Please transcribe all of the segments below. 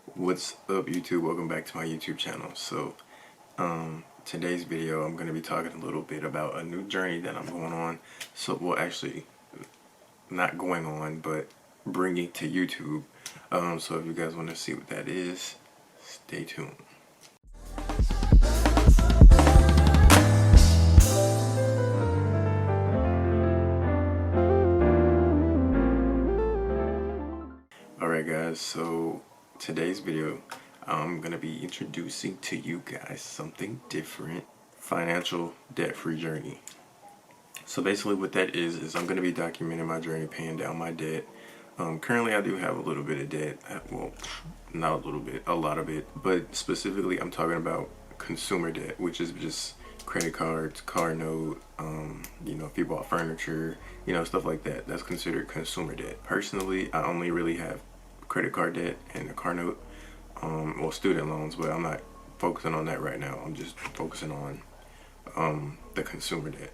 What's up, YouTube? Welcome back to my YouTube channel. Today's video I'm going to be talking a little bit about a new journey that I'm going on. Well, actually not going on, but bringing to YouTube. So if you guys want to see what that is, stay tuned. Alright guys, so today's video I'm going to be introducing to you guys something different: financial debt-free journey. So basically what that is I'm going to be documenting my journey paying down my debt. Currently I do have a little bit of debt. Well, not a little bit, a lot of it. But specifically I'm talking about consumer debt, which is just credit cards, car note, if you bought furniture, stuff like that. That's considered consumer debt. Personally, I only really have credit card debt and a car note. Well, student loans, but I'm not focusing on that right now. I'm just focusing on the consumer debt.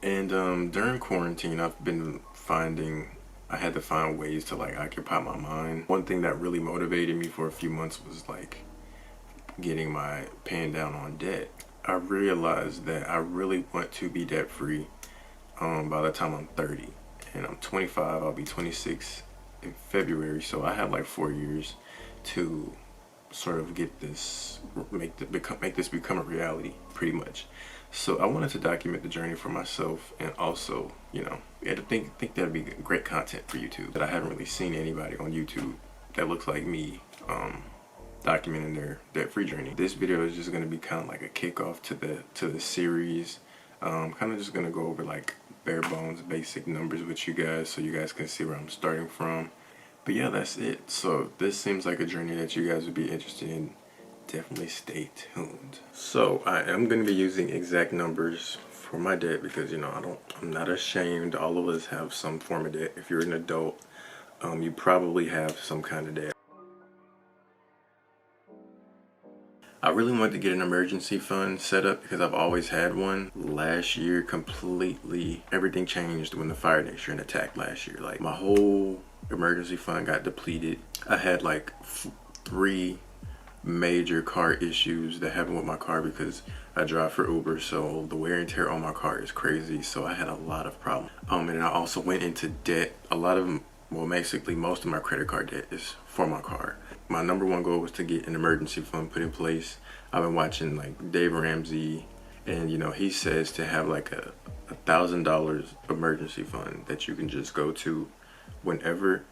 And during quarantine, I've been finding I had to find ways to occupy my mind. One thing that really motivated me for a few months was getting my paying down on debt. I realized that I really want to be debt free by the time I'm 30, and I'm 25. I'll be 26 in February, so I have like 4 years to sort of get this, make this become a reality, pretty much. So I wanted to document the journey for myself, and also, I think that'd be great content for YouTube. That I haven't really seen anybody on YouTube that looks like me documenting their debt-free journey. This video is just going to be kind of like a kickoff to the series. Kind of just going to go over like bare bones, basic numbers with you guys, so you guys can see where I'm starting from. But yeah, that's it. So if this seems like a journey that you guys would be interested in, definitely stay tuned. So I am going to be using exact numbers for my debt because I'm not ashamed. All of us have some form of debt. If you're an adult, you probably have some kind of debt. I really wanted to get an emergency fund set up because I've always had one. Last year, completely everything changed when the Fire Nation attacked last year. Like, my whole emergency fund got depleted. I had like 3 major car issues that happened with my car because I drive for Uber, so the wear and tear on my car is crazy. So I had a lot of problems. And I also went into debt. A lot of them, well, basically most of my credit card debt is for my car. My number one goal was to get an emergency fund put in place. I've been watching like Dave Ramsey, and he says to have like a $1,000 emergency fund that you can just go to whenever.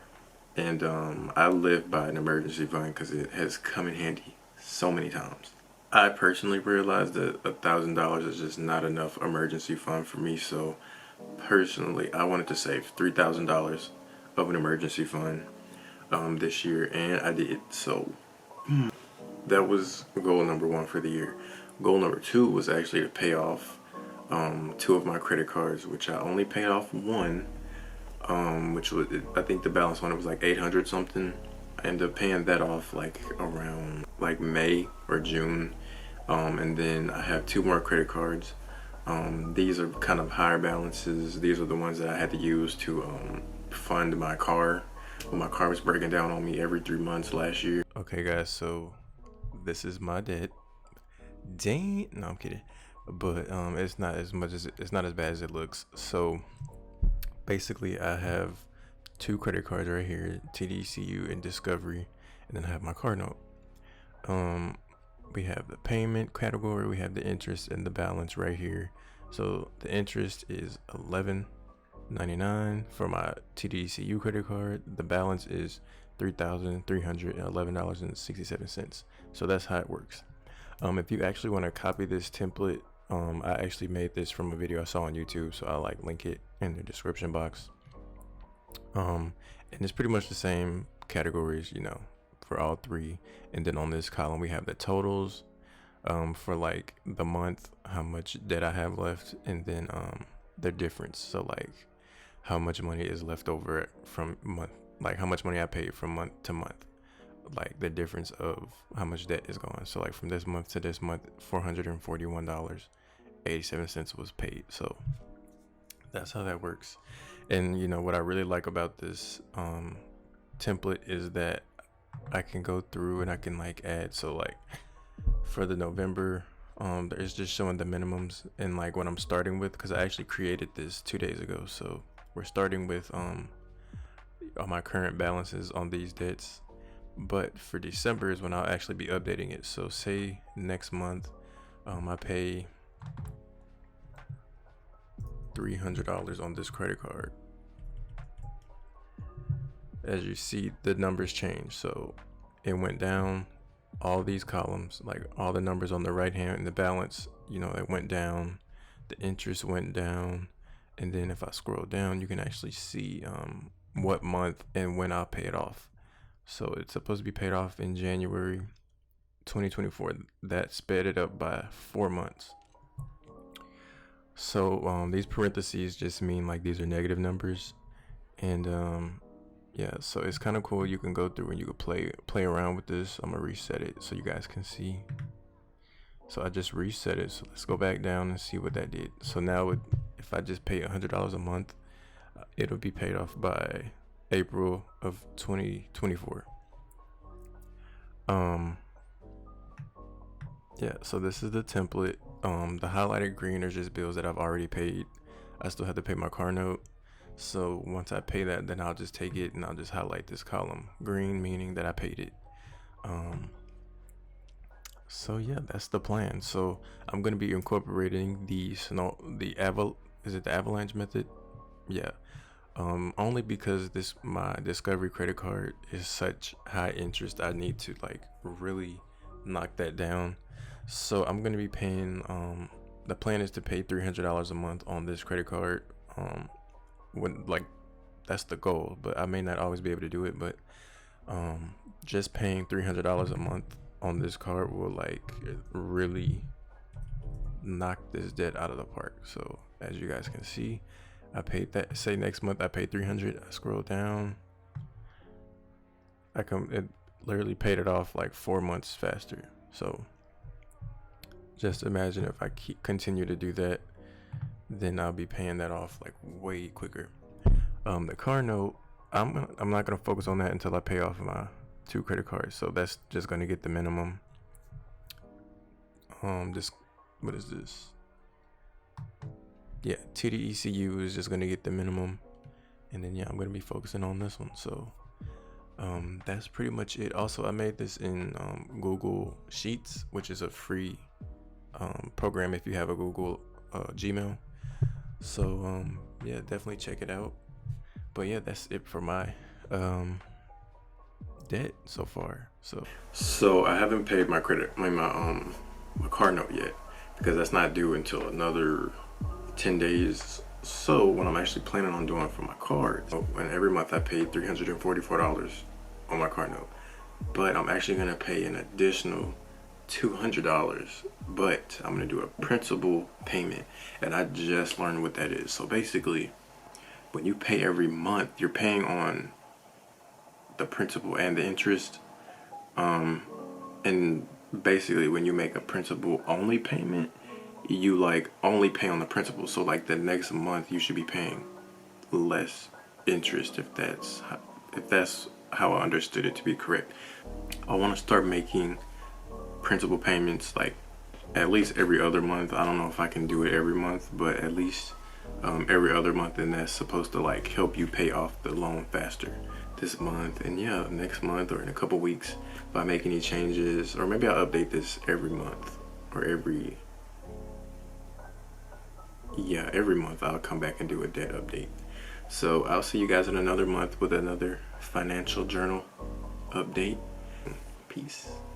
And I live by an emergency fund because it has come in handy so many times. I personally realized that $1,000 is just not enough emergency fund for me. So personally, I wanted to save $3,000 of an emergency fund this year, and I did. So that was goal number 1 for the year. Goal number 2 was actually to pay off 2 of my credit cards, which I only paid off 1. Which was, I think the balance on it was like 800 something. I ended up paying that off like around like May or June. And then I have 2 more credit cards. These are kind of higher balances. These are the ones that I had to use to fund my car when my car was breaking down on me every 3 months last year. Okay guys, so this is my debt. Dang, no, I'm kidding. But it's not as bad as it looks. So basically, I have 2 credit cards right here, TDCU and Discovery, and then I have my car note. We have the payment category, we have the interest and the balance right here. So the interest is $11.99 for my TDCU credit card. The balance is $3,311.67. So that's how it works. If you actually want to copy this template, I actually made this from a video I saw on YouTube, so I'll link it in the description box. And it's pretty much the same categories, for all 3. And then on this column we have the totals for like the month, how much debt I have left, and then the difference. So like how much money is left over from month, like how much money I paid from month to month, like the difference of how much debt is going. So like from this month to this month, $441.87 was paid. So that's how that works. And what I really like about this template is that I can go through and I can like add. So like for the November, it's just showing the minimums and like what I'm starting with, because I actually created this 2 days ago. So we're starting with all my current balances on these debts, but for December is when I'll actually be updating it. So say next month I pay $300 on this credit card. As you see, the numbers change. So it went down, all these columns, like all the numbers on the right hand and the balance, you know, it went down, the interest went down. And then if I scroll down, you can actually see what month and when I'll pay it off. So it's supposed to be paid off in January 2024. That sped it up by 4 months. So these parentheses just mean like these are negative numbers. And yeah, so it's kind of cool. You can go through and you can play around with this. I'm gonna reset it so you guys can see. So I just reset it. So let's go back down and see what that did. So now if I just pay $100 a month, it'll be paid off by April of 2024. Yeah, so this is the template. The highlighted green are just bills that I've already paid. I still have to pay my car note. So once I pay that, then I'll just take it and I'll just highlight this column green, meaning that I paid it. So yeah, that's the plan. So I'm gonna be incorporating the avalanche method? Yeah. Only because my Discovery credit card is such high interest, I need to like really knock that down. So I'm gonna be paying. The plan is to pay $300 a month on this credit card. When like that's the goal, but I may not always be able to do it. But just paying $300 a month on this card will like really knock this debt out of the park. So as you guys can see, I paid that. Say next month I paid $300. I scroll down. It literally paid it off like 4 months faster. So just imagine if I continue to do that, then I'll be paying that off like way quicker. The car note, I'm not gonna focus on that until I pay off my 2 credit cards. So that's just gonna get the minimum. What is this? Yeah, TDECU is just gonna get the minimum, and then yeah, I'm gonna be focusing on this one. So that's pretty much it. Also, I made this in Google Sheets, which is a free program if you have a Google Gmail. So yeah, definitely check it out. But yeah, that's it for my debt so far. So I haven't paid my my car note yet, because that's not due until another 10 days. So what I'm actually planning on doing for my card, and every month I paid $344 on my car note, but I'm actually gonna pay an additional $200, but I'm gonna do a principal payment, and I just learned what that is. So basically, when you pay every month, you're paying on the principal and the interest, and basically when you make a principal only payment, you like only pay on the principal. So like the next month you should be paying less interest, if that's how I understood it to be correct. I want to start making principal payments like at least every other month. I don't know if I can do it every month, but at least every other month, and that's supposed to like help you pay off the loan faster this month. And yeah, next month or in a couple weeks, if I make any changes, or maybe I'll update this every month, or every month I'll come back and do a debt update. So I'll see you guys in another month with another financial journal update. Peace.